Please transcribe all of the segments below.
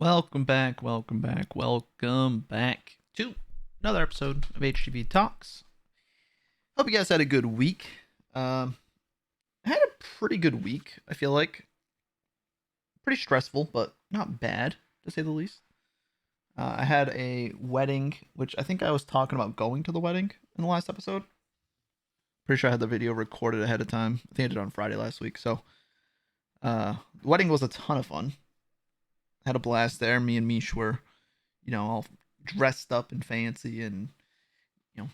Welcome back, welcome back, welcome back to another episode of HGV Talks. Hope you guys had a good week. I had a pretty good week, I feel like. Pretty stressful, but not bad, to say the least. I had a wedding, which I think I was talking about going to the wedding in the last episode. Pretty sure I had the video recorded ahead of time. I think I did it on Friday last week. So, the wedding was a ton of fun. Had a blast there. Me and Mish were, all dressed up and fancy and, you know,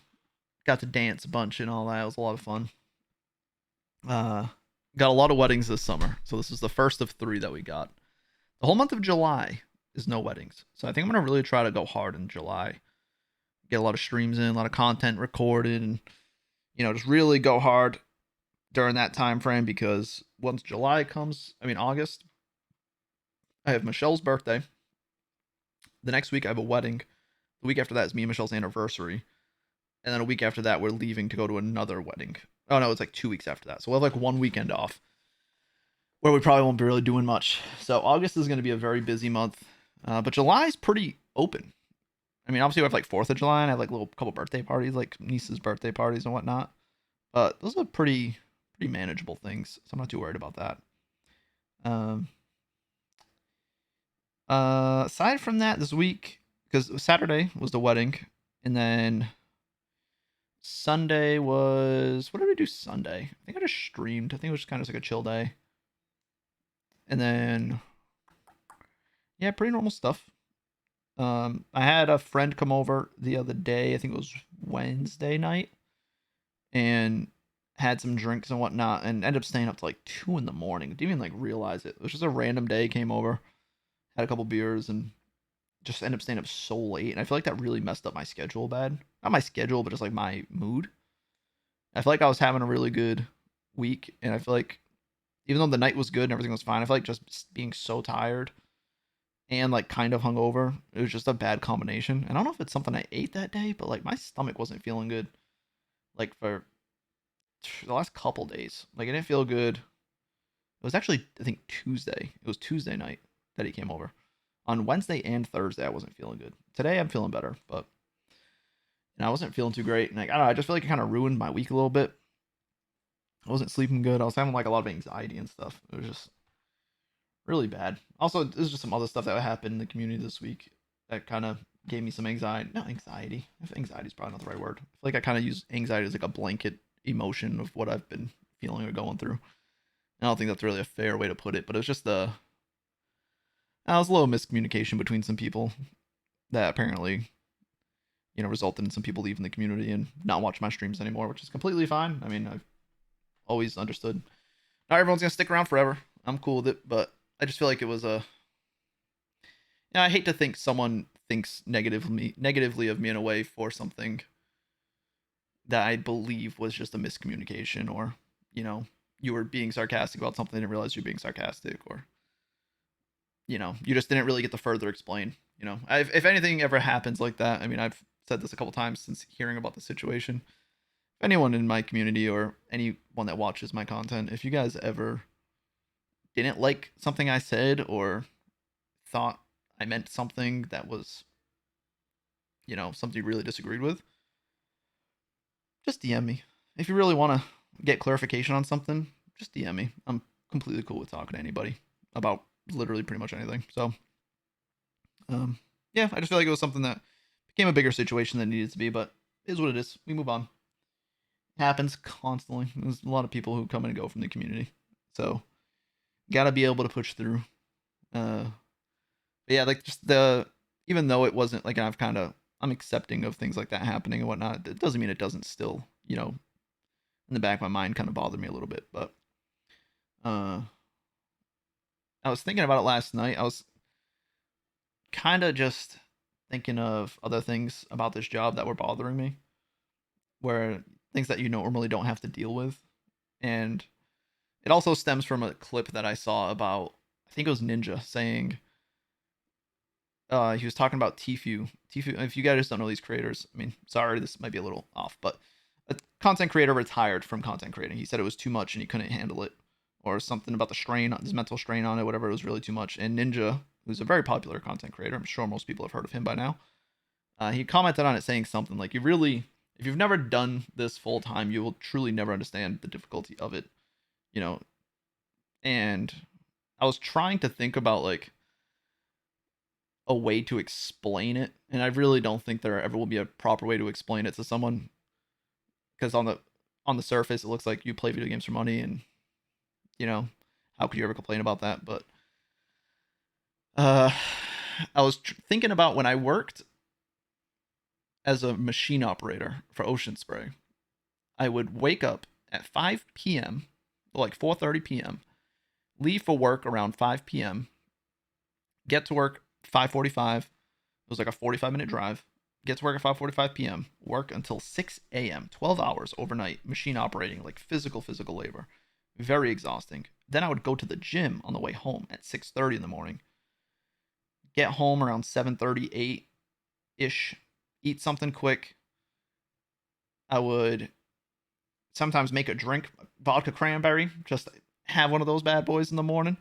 got to dance a bunch and all that. It was a lot of fun. Uh, got a lot of weddings this summer. So this is the first of three that we got. The whole month of July is no weddings. So I think I'm going to really try to go hard in July. Get a lot of streams in, a lot of content recorded, and, just really go hard during that time frame because once August, I have Michelle's birthday. The next week I have a wedding. The week after that is me and Michelle's anniversary. And then a week after that, we're leaving to go to another wedding. Oh no, it's like 2 weeks after that. So we'll have like one weekend off where we probably won't be really doing much. So August is going to be a very busy month. But July is pretty open. I mean, obviously we have like 4th of July and I have like little couple birthday parties, like niece's birthday parties and whatnot. But those are pretty manageable things. So I'm not too worried about that. Um, Aside from that, this week, because Saturday was the wedding, and then Sunday was, what did we do Sunday? I think I just streamed. I think it was just kind of like a chill day. And then yeah, pretty normal stuff. I had a friend come over the other day. I think it was Wednesday night, and had some drinks and whatnot, and ended up staying up to like 2 in the morning. Didn't even like realize it. It was just a random day. Came over, had a couple beers, and just ended up staying up so late. And I feel like that really messed up my schedule bad. Not my schedule, but just like my mood. I feel like I was having a really good week, and I feel like even though the night was good and everything was fine, I feel like just being so tired and like kind of hungover, it was just a bad combination. And I don't know if it's something I ate that day, but like my stomach wasn't feeling good. Like for the last couple days, like I didn't feel good. It was actually I think Tuesday. It was Tuesday night that he came over. On Wednesday and Thursday, I wasn't feeling good. Today, I'm feeling better, but I wasn't feeling too great. And like I don't know, I just feel like it kind of ruined my week a little bit. I wasn't sleeping good. I was having like a lot of anxiety and stuff. It was just really bad. Also, there's just some other stuff that happened in the community this week that kind of gave me some anxiety. Not anxiety. If anxiety is probably not the right word. I feel like I kind of use anxiety as like a blanket emotion of what I've been feeling or going through. I don't think that's really a fair way to put it, but it was just was a little miscommunication between some people that apparently, resulted in some people leaving the community and not watching my streams anymore, which is completely fine. I mean, I've always understood not everyone's gonna stick around forever. I'm cool with it, but I just feel like it was a. I hate to think someone thinks negatively of me in a way for something that I believe was just a miscommunication, or you were being sarcastic about something and didn't realize you're being sarcastic, or you just didn't really get to further explain. If anything ever happens like that, I mean, I've said this a couple times since hearing about the situation. If anyone in my community or anyone that watches my content, if you guys ever didn't like something I said or thought I meant something that was, something you really disagreed with, just DM me. If you really want to get clarification on something, just DM me. I'm completely cool with talking to anybody about literally pretty much anything. So, yeah, I just feel like it was something that became a bigger situation than it needed to be, but it is what it is. We move on. It happens constantly. There's a lot of people who come and go from the community. So, gotta be able to push through. But yeah, like just even though it wasn't like I'm accepting of things like that happening and whatnot, it doesn't mean it doesn't still, in the back of my mind kind of bother me a little bit. But uh I was thinking about it last night. I was kind of just thinking of other things about this job that were bothering me, where things that you normally don't have to deal with. And it also stems from a clip that I saw about, I think it was Ninja saying, he was talking about Tfue. Tfue, if you guys don't know these creators, I mean, sorry, this might be a little off, but a content creator retired from content creating. He said it was too much and he couldn't handle it, or something about the strain, his mental strain on it, whatever. It was really too much. And Ninja, who's a very popular content creator. I'm sure most people have heard of him by now. He commented on it saying something like, if you've never done this full time, you will truly never understand the difficulty of it, you know. And I was trying to think about like a way to explain it, and I really don't think there ever will be a proper way to explain it to someone, because on the surface it looks like you play video games for money, and you know, how could you ever complain about that? But uh I was thinking about when I worked as a machine operator for Ocean Spray. I would wake up at 5 p.m., like 4:30 p.m., leave for work around 5 p.m., get to work 5:45. It was like a 45-minute drive. Get to work at 5:45 p.m., work until 6 a.m., 12 hours overnight, machine operating, like physical labor. Very exhausting. Then I would go to the gym on the way home at 6:30 in the morning. Get home around 7:30, 8-ish, eat something quick. I would sometimes make a drink, vodka cranberry, just have one of those bad boys in the morning,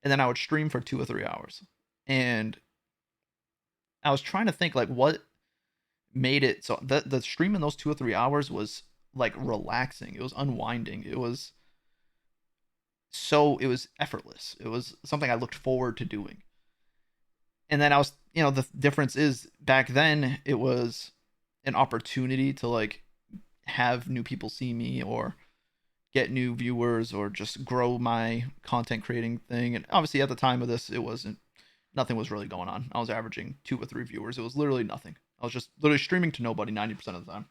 and then I would stream for 2 or 3 hours. And I was trying to think like what made it so the stream in those 2 or 3 hours was like relaxing. It was unwinding. It was effortless. It was something I looked forward to doing. And then I was, the difference is back then it was an opportunity to like have new people see me, or get new viewers, or just grow my content creating thing. And obviously at the time of this, it wasn't nothing was really going on. I was averaging 2 or 3 viewers. It was literally nothing. I was just literally streaming to nobody 90% of the time.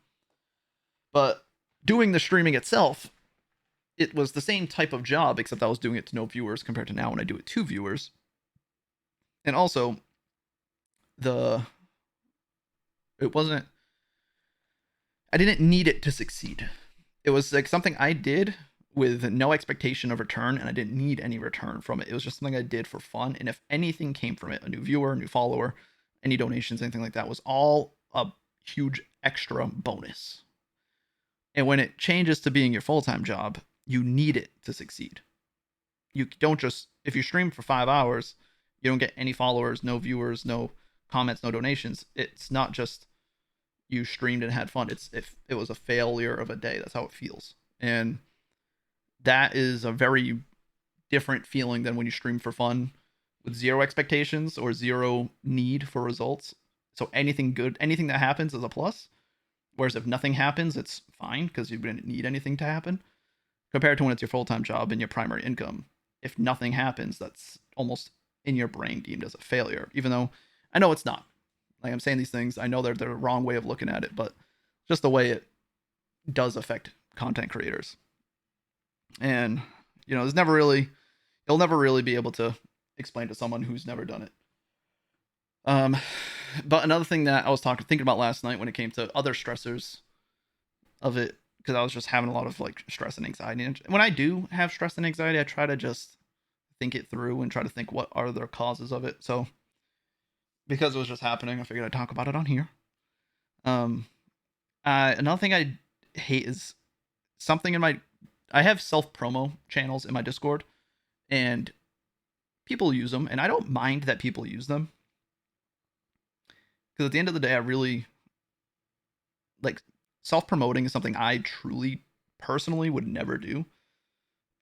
But doing the streaming itself, it was the same type of job, except I was doing it to no viewers compared to now when I do it to viewers. And also, the it wasn't I didn't need it to succeed. It was like something I did with no expectation of return, and I didn't need any return from it. It was just something I did for fun, and if anything came from it, a new viewer, a new follower, any donations, anything like that, was all a huge extra bonus. And when it changes to being your full-time job, you need it to succeed. You don't just, if you stream for 5 hours, you don't get any followers, no viewers, no comments, no donations. It's not just you streamed and had fun. It's if it was a failure of a day. That's how it feels. And that is a very different feeling than when you stream for fun with zero expectations or zero need for results. So anything good, anything that happens is a plus. Whereas if nothing happens, it's fine because you didn't need anything to happen. Compared to when it's your full-time job and your primary income, if nothing happens, that's almost in your brain deemed as a failure. Even though I know it's not. Like I'm saying these things, I know they're the wrong way of looking at it, but just the way it does affect content creators. And there's never really, you'll never really be able to explain to someone who's never done it. But another thing that I was thinking about last night when it came to other stressors of it, because I was just having a lot of like stress and anxiety. And when I do have stress and anxiety, I try to just think it through and try to think what are the causes of it. So because it was just happening, I figured I'd talk about it on here. Another thing I hate is something I have self promo channels in my Discord, and people use them, and I don't mind that people use them, because at the end of the day, I really like self promoting is something I truly personally would never do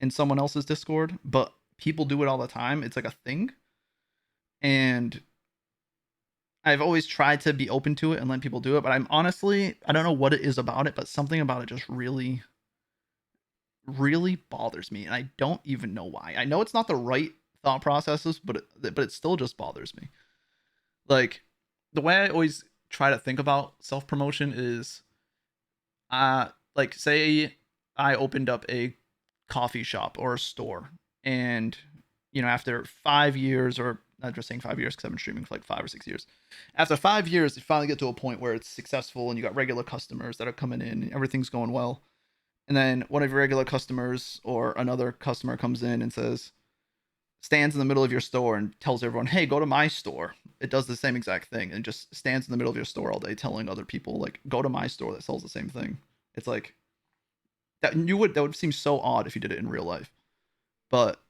in someone else's Discord, but people do it all the time. It's like a thing, and I've always tried to be open to it and let people do it, but I don't know what it is about it, but something about it just really, really bothers me, and I don't even know why. I know it's not the right thought processes, but it still just bothers me. Like the way I always try to think about self promotion is, like say I opened up a coffee shop or a store, and after 5 years, or not just saying 5 years because I've been streaming for like 5 or 6 years. After 5 years, you finally get to a point where it's successful and you got regular customers that are coming in and everything's going well. And then one of your regular customers or another customer comes in and stands in the middle of your store and tells everyone, "Hey, go to my store." It does the same exact thing and just stands in the middle of your store all day telling other people like, "Go to my store that sells the same thing." It's like that would seem so odd if you did it in real life. But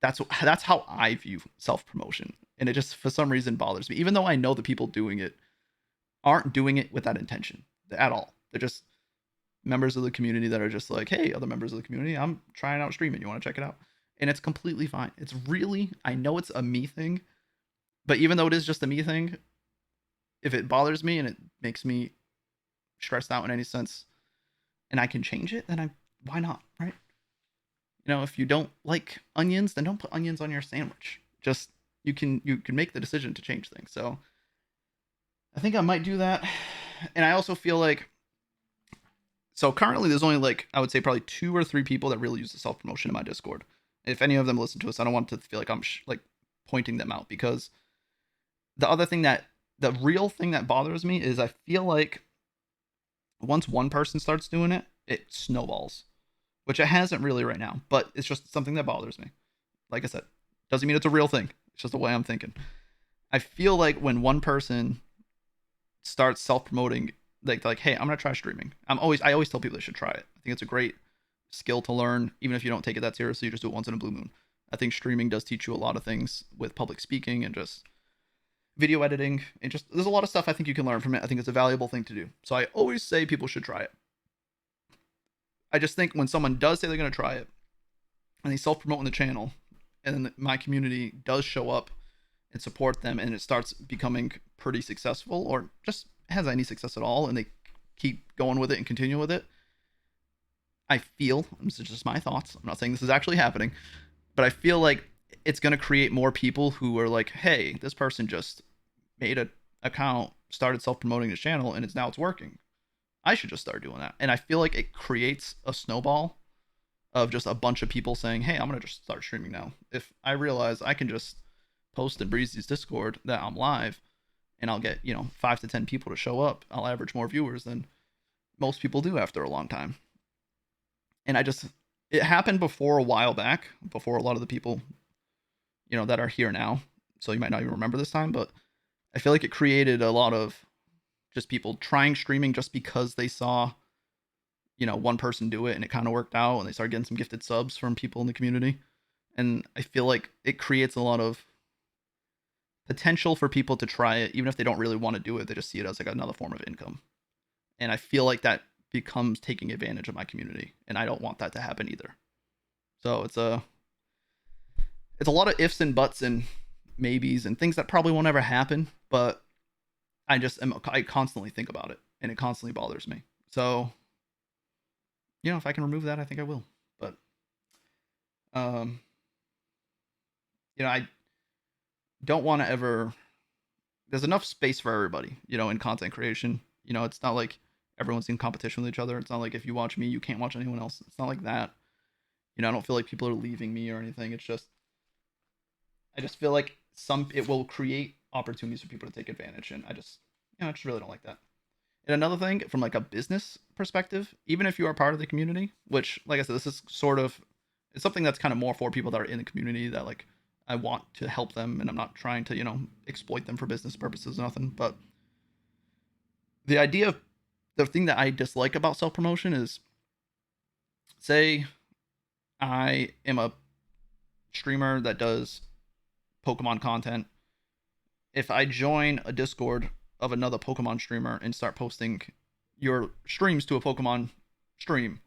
that's how I view self promotion. and it just for some reason bothers me. Even though I know the people doing it aren't doing it with that intention at all. They're just members of the community that are just like, hey, other members of the community, I'm trying out streaming. You want to check it out? And it's completely fine. It's really, I know it's a me thing, but even though it is just a me thing, if it bothers me and it makes me stressed out in any sense and I can change it, then why not, right? You know, if you don't like onions, then don't put onions on your sandwich. Just you can make the decision to change things. So I think I might do that. And I also feel like, so currently there's only like, I would say probably 2 or 3 people that really use the self promotion in my Discord. If any of them listen to us, I don't want to feel like I'm like pointing them out, because the real thing that bothers me is I feel like once one person starts doing it, it snowballs, which it hasn't really right now, but it's just something that bothers me. Like I said, doesn't mean it's a real thing. It's just the way I'm thinking. I feel like when one person starts self-promoting, like, hey, I'm gonna try streaming. I always tell people they should try it. I think it's a great skill to learn, even if you don't take it that seriously. You just do it once in a blue moon. I think streaming does teach you a lot of things with public speaking and just video editing, and just there's a lot of stuff I think you can learn from it. I think it's a valuable thing to do. So I always say people should try it. I just think when someone does say they're gonna try it and they self-promote on the channel, and then my community does show up and support them, and it starts becoming pretty successful, or just has any success at all, and they keep going with it and continue with it, I feel, this is just my thoughts, I'm not saying this is actually happening, but I feel like it's going to create more people who are like, hey, this person just made an account, started self-promoting his channel, and it's working. I should just start doing that. And I feel like it creates a snowball of just a bunch of people saying, hey, I'm going to just start streaming now. If I realize I can just post in Breezy's Discord that I'm live, and I'll get, 5 to 10 people to show up, I'll average more viewers than most people do after a long time. And it happened before a while back, before a lot of the people, that are here now. So you might not even remember this time, but I feel like it created a lot of just people trying streaming just because they saw, one person do it and it kind of worked out, and they started getting some gifted subs from people in the community. And I feel like it creates a lot of potential for people to try it, even if they don't really want to do it. They just see it as like another form of income. And I feel like that becomes taking advantage of my community, and I don't want that to happen either. So it's a lot of ifs and buts and maybes and things that probably won't ever happen, but I constantly think about it, and it constantly bothers me. So, if I can remove that, I think I will. But, I don't want to ever. There's enough space for everybody, in content creation. It's not like everyone's in competition with each other. It's not like if you watch me, you can't watch anyone else. It's not like that. I don't feel like people are leaving me or anything. It's just, I just feel like it will create opportunities for people to take advantage, and I just really don't like that. And another thing, from like a business perspective, even if you are part of the community, which, like I said, this is it's something that's kind of more for people that are in the community, that like I want to help them, and I'm not trying to exploit them for business purposes or nothing. But the thing that I dislike about self promotion is, say I am a streamer that does Pokemon content. If I join a Discord of another Pokemon streamer and start posting your streams to a Pokemon stream,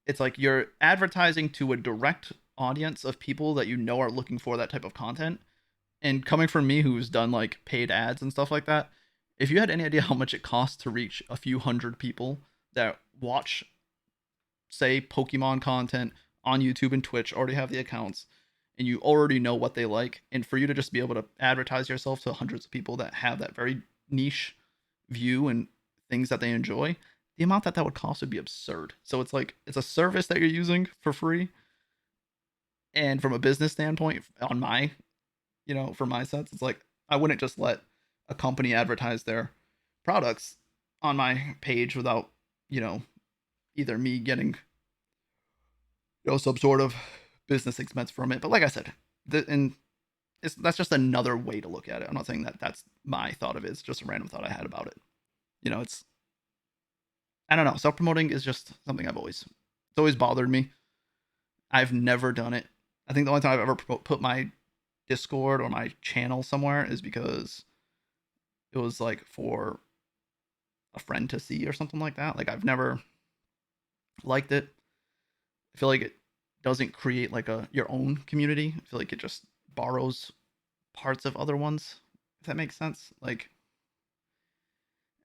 it's like you're advertising to a direct audience of people that are looking for that type of content. And coming from me, who's done like paid ads and stuff like that, if you had any idea how much it costs to reach a few hundred people that watch, say, Pokemon content on YouTube and Twitch, already have the accounts, and you already know what they like, and for you to just be able to advertise yourself to hundreds of people that have that very niche view and things that they enjoy, the amount that would cost would be absurd. So it's like, it's a service that you're using for free, and from a business standpoint, on my, from my sense, it's like, I wouldn't just let a company advertise their products on my page without, either me getting, some sort of business expense from it. But like I said, that's just another way to look at it. I'm not saying that that's my thought of it. It's just a random thought I had about it. I don't know. Self-promoting is just something it's always bothered me. I've never done it. I think the only time I've ever put my Discord or my channel somewhere is because it was like for a friend to see or something like that. Like I've never liked it. I feel like it doesn't create like a your own community. I feel like it just borrows parts of other ones. If that makes sense. Like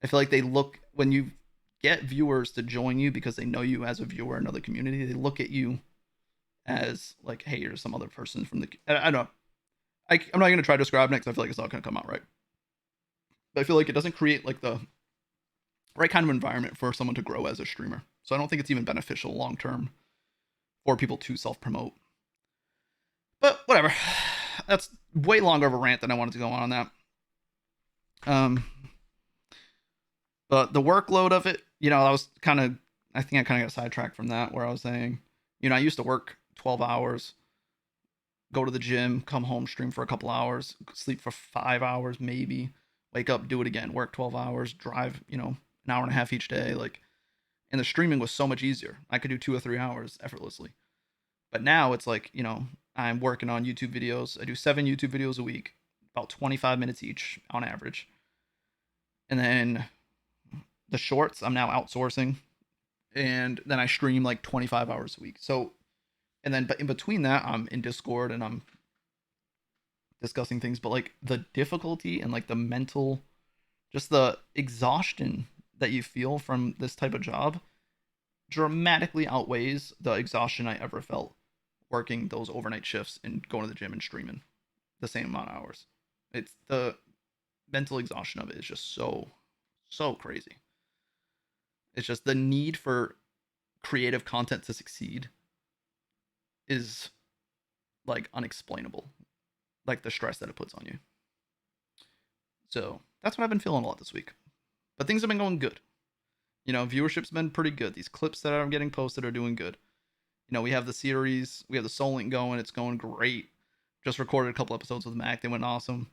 I feel like they look when you get viewers to join you because they know you as a viewer in another community, they look at you as like, hey, you're some other person from the. I don't know. I'm not gonna try to describe it because I feel like it's not gonna come out right. But I feel like it doesn't create like the right kind of environment for someone to grow as a streamer. So I don't think it's even beneficial long term for people to self promote. But whatever. That's way longer of a rant than I wanted to go on that. Um, but the workload of it, I was kind of, I think I kind of got sidetracked from that where I was saying, I used to work 12 hours, go to the gym, come home, stream for a couple hours, sleep for 5 hours maybe, wake up, do it again, work 12 hours, drive, an hour and a half each day. Like, and the streaming was so much easier. I could do 2 or 3 hours effortlessly. But now it's like, I'm working on YouTube videos. I do 7 YouTube videos a week, about 25 minutes each on average. And then the shorts, I'm now outsourcing. And then I stream like 25 hours a week. So, and then, but in between that, I'm in Discord and I'm discussing things. But like the difficulty and like the mental, just the exhaustion that you feel from this type of job dramatically outweighs the exhaustion I ever felt working those overnight shifts and going to the gym and streaming the same amount of hours. It's the mental exhaustion of it is just so crazy. It's just the need for creative content to succeed is like unexplainable. Like the stress that it puts on you. So that's what I've been feeling a lot this week. But things have been going good. Viewership's been pretty good. These clips that I'm getting posted are doing good. We have the series, we have the Soul Link going. It's going great. Just recorded a couple episodes with Mac. They went awesome.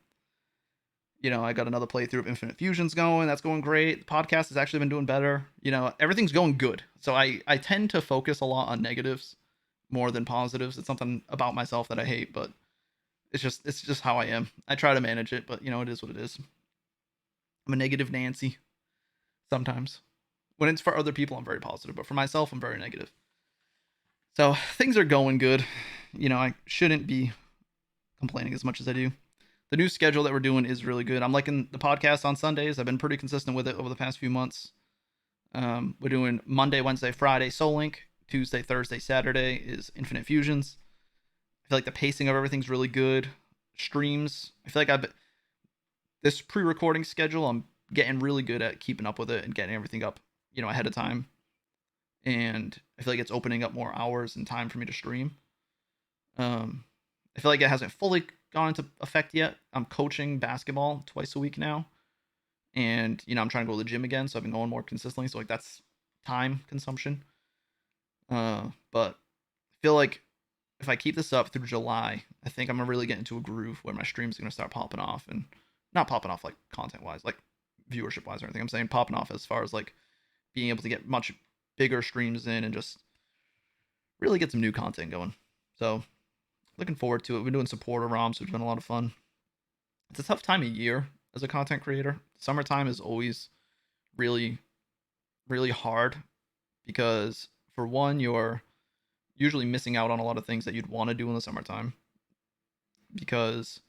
I got another playthrough of Infinite Fusions going. That's going great. The podcast has actually been doing better. Everything's going good. So I tend to focus a lot on negatives more than positives. It's something about myself that I hate, but it's just how I am. I try to manage it, but it is what it is. I'm a negative Nancy sometimes. When it's for other people, I'm very positive, but for myself, I'm very negative. So things are going good. I shouldn't be complaining as much as I do. The new schedule that we're doing is really good. I'm liking the podcast on Sundays. I've been pretty consistent with it over the past few months. We're doing Monday, Wednesday, Friday, Soul Link. Tuesday, Thursday, Saturday is Infinite Fusions. I feel like the pacing of everything's really good. Streams. I feel like this pre-recording schedule, I'm getting really good at keeping up with it and getting everything up, ahead of time. And I feel like it's opening up more hours and time for me to stream. I feel like it hasn't fully gone into effect yet. I'm coaching basketball twice a week now. And, I'm trying to go to the gym again. So I've been going more consistently. So, like, that's time consumption. But I feel like if I keep this up through July, I think I'm going to really get into a groove where my streams are going to start popping off. And not popping off, like, content-wise, like, viewership-wise or anything. I'm saying popping off as far as, like, being able to get much bigger streams in and just really get some new content going. So, looking forward to it. We're doing supporter ROMs, which has been a lot of fun. It's a tough time of year as a content creator. Summertime is always really, really hard because, for one, you're usually missing out on a lot of things that you'd want to do in the summertime because,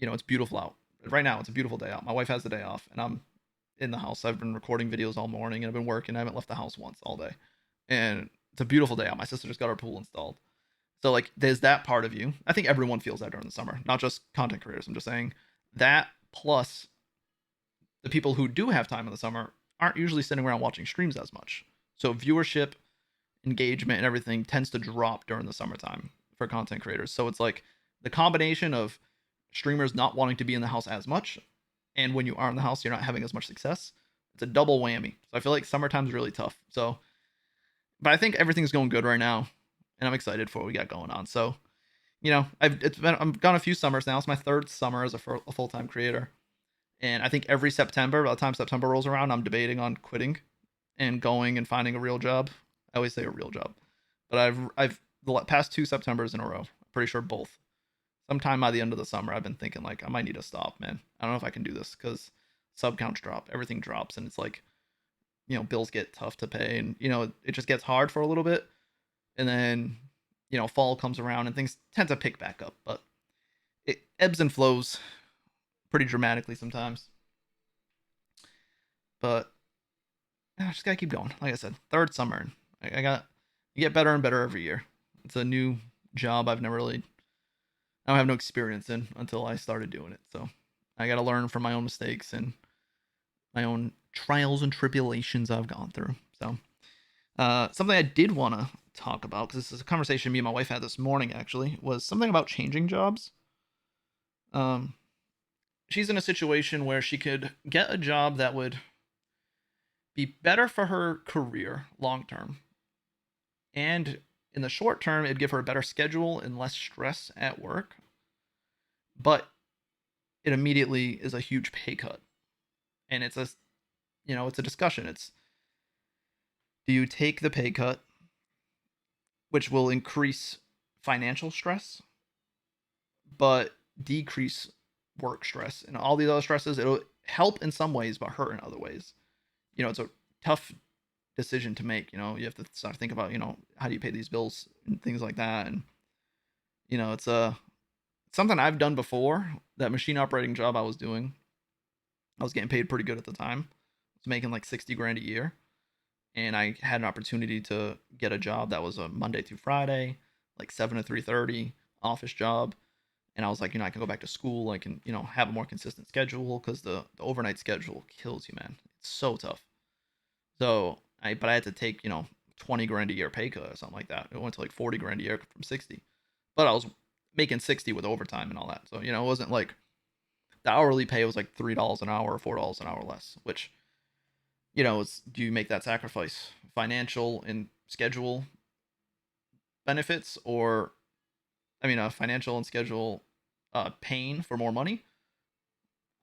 it's beautiful out. Right now, it's a beautiful day out. My wife has the day off, and I'm in the house. I've been recording videos all morning, and I've been working. I haven't left the house once all day. And it's a beautiful day out. My sister just got her pool installed. So, like, there's that part of you. I think everyone feels that during the summer, not just content creators. I'm just saying that plus the people who do have time in the summer aren't usually sitting around watching streams as much. So viewership, engagement, and everything tends to drop during the summertime for content creators. So it's like the combination of streamers not wanting to be in the house as much, and when you are in the house, you're not having as much success. It's a double whammy. So I feel like summertime's really tough. So, but I think everything's going good right now, and I'm excited for what we got going on. So, I'm gone a few summers now. It's my third summer as a full-time creator, and I think every September, by the time September rolls around, I'm debating on quitting and going and finding a real job. I always say a real job, but I've the past 2 Septembers in a row, I'm pretty sure both sometime by the end of the summer, I've been thinking like I might need to stop, man. I don't know if I can do this because sub counts drop, everything drops, and it's like, bills get tough to pay, and it just gets hard for a little bit, and then fall comes around and things tend to pick back up, but it ebbs and flows pretty dramatically sometimes. But I just gotta keep going. Like I said, third summer, I got you get better and better every year. It's a new job I don't have no experience in until I started doing it, so I got to learn from my own mistakes and my own trials and tribulations I've gone through. So, something I did want to talk about, because this is a conversation me and my wife had this morning, actually, was something about changing jobs. Um, she's in a situation where she could get a job that would be better for her career long term, and in the short term, it'd give her a better schedule and less stress at work. But it immediately is a huge pay cut, and it's a discussion. It's, do you take the pay cut, which will increase financial stress, but decrease work stress and all these other stresses? It'll help in some ways, but hurt in other ways. It's a tough decision to make. You have to start to think about, how do you pay these bills and things like that. And, it's something I've done before. That machine operating job I was doing, I was getting paid pretty good at the time. I was making like 60 grand a year. And I had an opportunity to get a job that was a Monday through Friday, like 7 to 3:30 office job. And I was like, I can go back to school. I can, have a more consistent schedule, because the overnight schedule kills you, man. It's so tough. So but I had to take, 20 grand a year pay cut or something like that. It went to like 40 grand a year from 60. But I was making 60 with overtime and all that. So, it wasn't like the hourly pay was like $3 an hour or $4 an hour less, which, do you make that sacrifice? Financial and schedule benefits, or, financial and schedule pain for more money?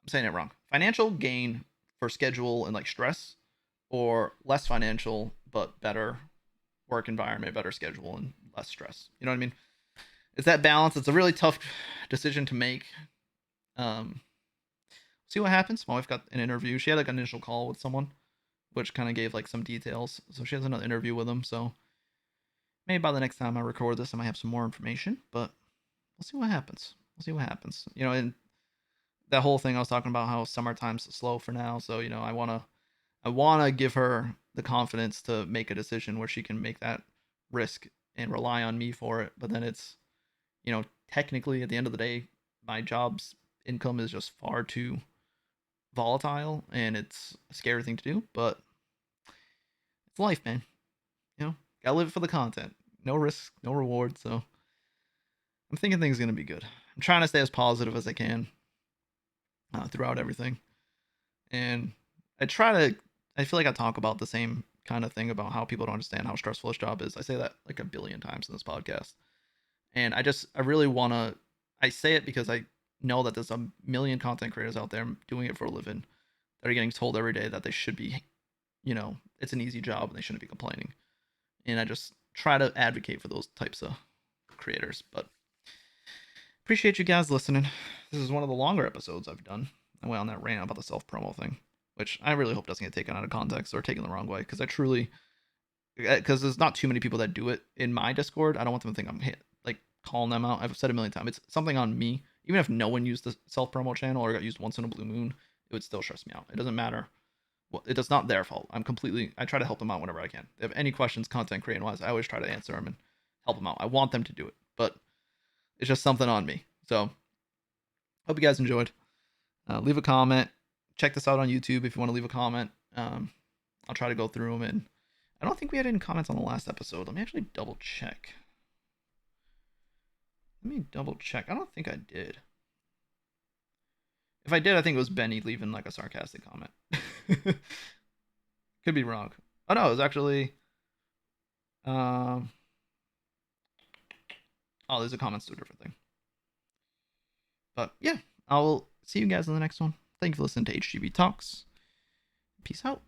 I'm saying it wrong. Financial gain for schedule and like stress, or less financial but better work environment, better schedule, and less stress. You know what I mean? It's that balance. It's a really tough decision to make. Um, See what happens. My wife got an interview. She had like an initial call with someone, which kind of gave like some details. So she has another interview with them. So maybe by the next time I record this, I might have some more information. But we'll see what happens. We'll see what happens. And that whole thing I was talking about, how summertime's slow for now. So I wanna give her the confidence to make a decision where she can make that risk and rely on me for it. But then it's, technically at the end of the day, my job's income is just far too volatile, and it's a scary thing to do, but it's life, man. Gotta live it for the content. No risk, no reward. So I'm thinking things are gonna be good. I'm trying to stay as positive as I can throughout everything, and I try to. I feel like I talk about the same kind of thing about how people don't understand how stressful this job is. I say that like a billion times in this podcast, and I really want to. I say it because I know that there's a million content creators out there doing it for a living that are getting told every day that they should be, it's an easy job and they shouldn't be complaining. And I just try to advocate for those types of creators. But appreciate you guys listening. This is one of the longer episodes I've done. I went on that rant about the self promo thing, which I really hope doesn't get taken out of context or taken the wrong way, because there's not too many people that do it in my Discord. I don't want them to think I'm like calling them out. I've said a million times, it's something on me. Even if no one used the self promo channel or got used once in a blue moon, it would still stress me out. It doesn't matter. Well, it's not their fault. I try to help them out whenever I can. If they have any questions, content creating wise, I always try to answer them and help them out. I want them to do it, but it's just something on me. So, hope you guys enjoyed. Leave a comment. Check this out on YouTube if you want to leave a comment. I'll try to go through them. And I don't think we had any comments on the last episode. Let me actually double check. I don't think I did. If I did, I think it was Benny leaving like a sarcastic comment. Could be wrong. Oh no, it was actually. Oh, there's a comments to a different thing. But yeah, I'll see you guys in the next one. Thank you for listening to HGV Talks. Peace out.